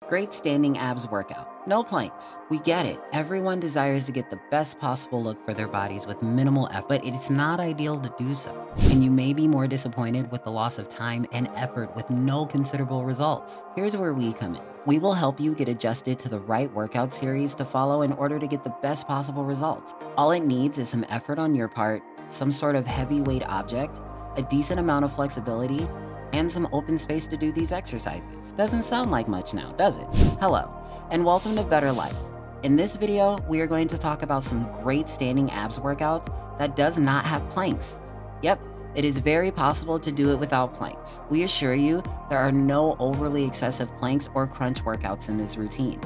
Great standing abs workout. No planks. We get it. Everyone desires to get the best possible look for their bodies with minimal effort, but it's not ideal to do so. And you may be more disappointed with the loss of time and effort with no considerable results. Here's where we come in. We will help you get adjusted to the right workout series to follow in order to get the best possible results. All it needs is some effort on your part, some sort of heavyweight object, a decent amount of flexibility, and some open space to do these exercises. Doesn't sound like much now, does it? Hello, and welcome to Better Life. In this video, we are going to talk about some great standing abs workouts that does not have planks. Yep, it is very possible to do it without planks. We assure you, there are no overly excessive planks or crunch workouts in this routine.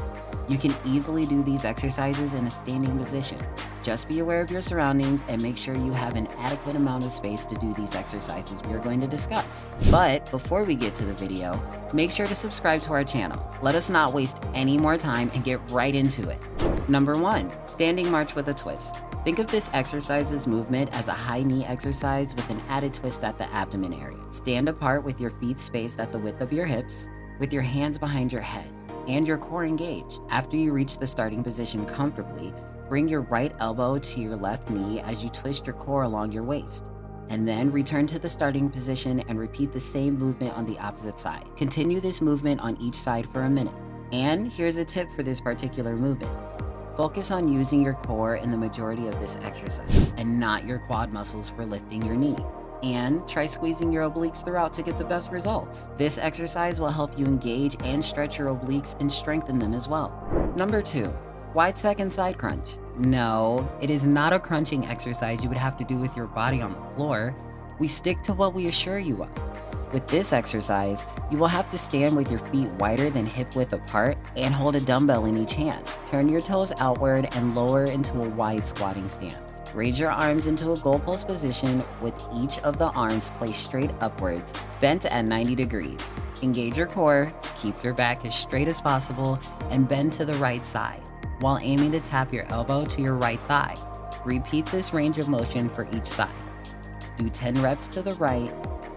You can easily do these exercises in a standing position. Just be aware of your surroundings and make sure you have an adequate amount of space to do these exercises we are going to discuss. But before we get to the video, make sure to subscribe to our channel. Let us not waste any more time and get right into it. Number 1, standing march with a twist. Think of this exercise's movement as a high knee exercise with an added twist at the abdomen area. Stand apart with your feet spaced at the width of your hips, with your hands behind your head and your core engaged. After you reach the starting position comfortably, bring your right elbow to your left knee as you twist your core along your waist. And then return to the starting position and repeat the same movement on the opposite side. Continue this movement on each side for a minute. And here's a tip for this particular movement. Focus on using your core in the majority of this exercise and not your quad muscles for lifting your knee. And try squeezing your obliques throughout to get the best results. This exercise will help you engage and stretch your obliques and strengthen them as well. Number 2, wide second side crunch. No, it is not a crunching exercise you would have to do with your body on the floor. We stick to what we assure you of. With this exercise, you will have to stand with your feet wider than hip width apart and hold a dumbbell in each hand. Turn your toes outward and lower into a wide squatting stance. Raise your arms into a goalpost position with each of the arms placed straight upwards, bent at 90 degrees. Engage your core, keep your back as straight as possible, and bend to the right side, while aiming to tap your elbow to your right thigh. Repeat this range of motion for each side. Do 10 reps to the right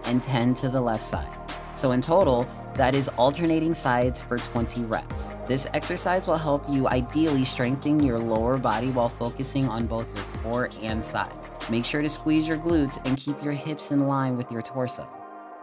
and 10 to the left side. So in total, that is alternating sides for 20 reps. This exercise will help you ideally strengthen your lower body while focusing on both your core and sides. Make sure to squeeze your glutes and keep your hips in line with your torso.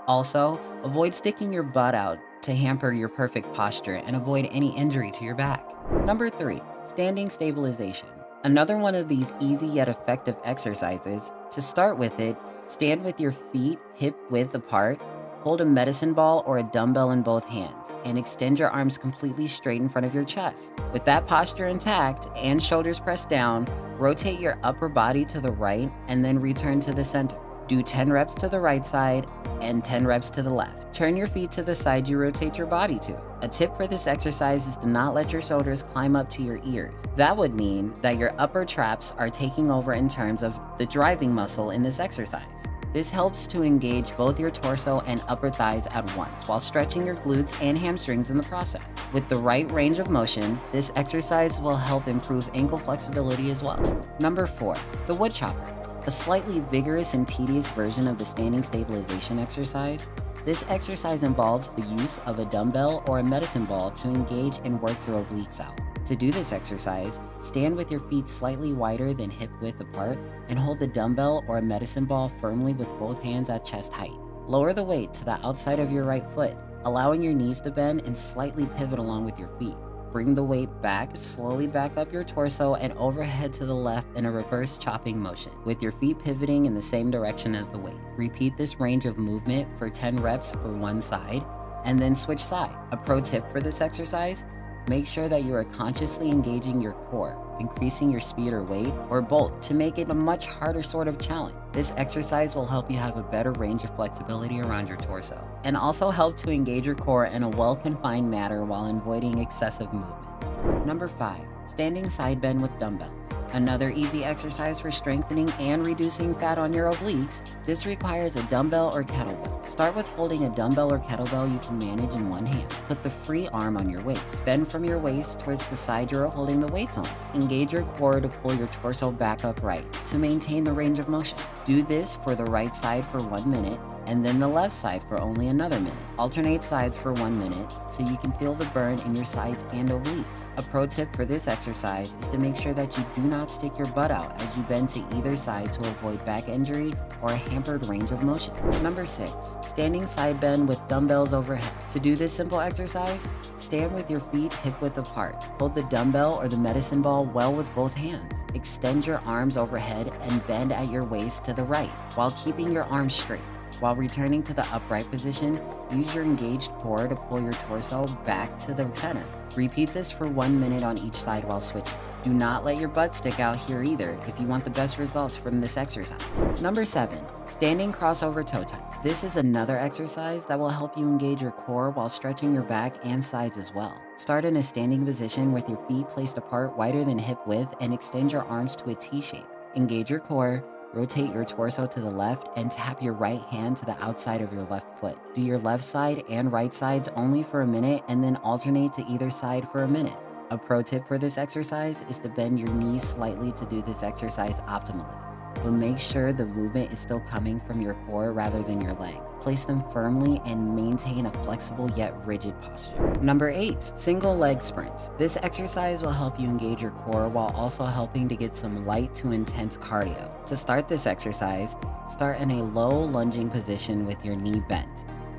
Also, avoid sticking your butt out to hamper your perfect posture and avoid any injury to your back. Number 3, standing stabilization. Another one of these easy yet effective exercises. To start with it, stand with your feet hip width apart. Hold a medicine ball or a dumbbell in both hands and extend your arms completely straight in front of your chest. With that posture intact and shoulders pressed down, rotate your upper body to the right and then return to the center. Do 10 reps to the right side and 10 reps to the left. Turn your feet to the side you rotate your body to. A tip for this exercise is to not let your shoulders climb up to your ears. That would mean that your upper traps are taking over in terms of the driving muscle in this exercise. This helps to engage both your torso and upper thighs at once while stretching your glutes and hamstrings in the process. With the right range of motion, this exercise will help improve ankle flexibility as well. Number 4, the wood chopper. A slightly vigorous and tedious version of the standing stabilization exercise. This exercise involves the use of a dumbbell or a medicine ball to engage and work your obliques out. To do this exercise, stand with your feet slightly wider than hip width apart and hold the dumbbell or a medicine ball firmly with both hands at chest height. Lower the weight to the outside of your right foot, allowing your knees to bend and slightly pivot along with your feet. Bring the weight back, slowly back up your torso and overhead to the left in a reverse chopping motion, with your feet pivoting in the same direction as the weight. Repeat this range of movement for 10 reps for one side, and then switch side. A pro tip for this exercise: make sure that you are consciously engaging your core, increasing your speed or weight, or both, to make it a much harder sort of challenge. This exercise will help you have a better range of flexibility around your torso, and also help to engage your core in a well-confined manner while avoiding excessive movement. Number 5, standing side bend with dumbbells. Another easy exercise for strengthening and reducing fat on your obliques. This requires a dumbbell or kettlebell. Start with holding a dumbbell or kettlebell you can manage in one hand. Put the free arm on your waist. Bend from your waist towards the side you're holding the weights on. Engage your core to pull your torso back upright to maintain the range of motion. Do this for the right side for 1 minute and then the left side for only another minute. Alternate sides for 1 minute so you can feel the burn in your sides and obliques. A pro tip for this exercise is to make sure that you do not stick your butt out as you bend to either side to avoid back injury or a hampered range of motion. Number 6, standing side bend with dumbbells overhead. To do this simple exercise, stand with your feet hip-width apart. Hold the dumbbell or the medicine ball well with both hands. Extend your arms overhead and bend at your waist to the right while keeping your arms straight. While returning to the upright position, use your engaged core to pull your torso back to the center. Repeat this for 1 minute on each side while switching. Do not let your butt stick out here either if you want the best results from this exercise. Number 7, standing crossover toe tap. This is another exercise that will help you engage your core while stretching your back and sides as well. Start in a standing position with your feet placed apart wider than hip width and extend your arms to a T shape. Engage your core. Rotate your torso to the left and tap your right hand to the outside of your left foot. Do your left side and right sides only for a minute and then alternate to either side for a minute. A pro tip for this exercise is to bend your knees slightly to do this exercise optimally, but make sure the movement is still coming from your core rather than your leg. Place them firmly and maintain a flexible yet rigid posture. Number 8, single leg sprint. This exercise will help you engage your core while also helping to get some light to intense cardio. To start this exercise, start in a low lunging position with your knee bent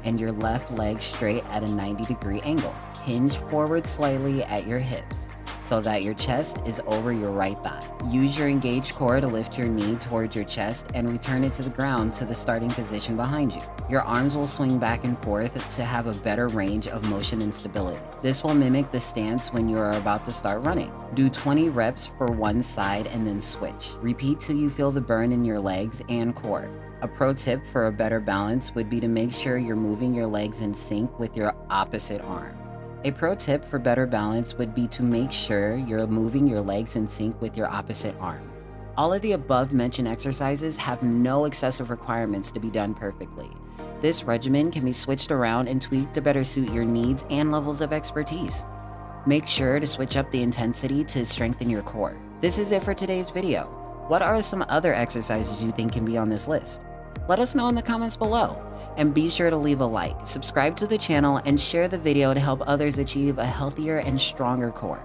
and your left leg straight at a 90-degree angle. Hinge forward slightly at your hips so that your chest is over your right thigh. Use your engaged core to lift your knee towards your chest and return it to the ground to the starting position behind you. Your arms will swing back and forth to have a better range of motion and stability. This will mimic the stance when you are about to start running. Do 20 reps for one side and then switch. Repeat till you feel the burn in your legs and core. A pro tip for a better balance would be to make sure you're moving your legs in sync with your opposite arm. A pro tip for better balance would be to make sure you're moving your legs in sync with your opposite arm. All of the above mentioned exercises have no excessive requirements to be done perfectly. This regimen can be switched around and tweaked to better suit your needs and levels of expertise. Make sure to switch up the intensity to strengthen your core. This is it for today's video. What are some other exercises you think can be on this list? Let us know in the comments below. And be sure to leave a like, subscribe to the channel, and share the video to help others achieve a healthier and stronger core.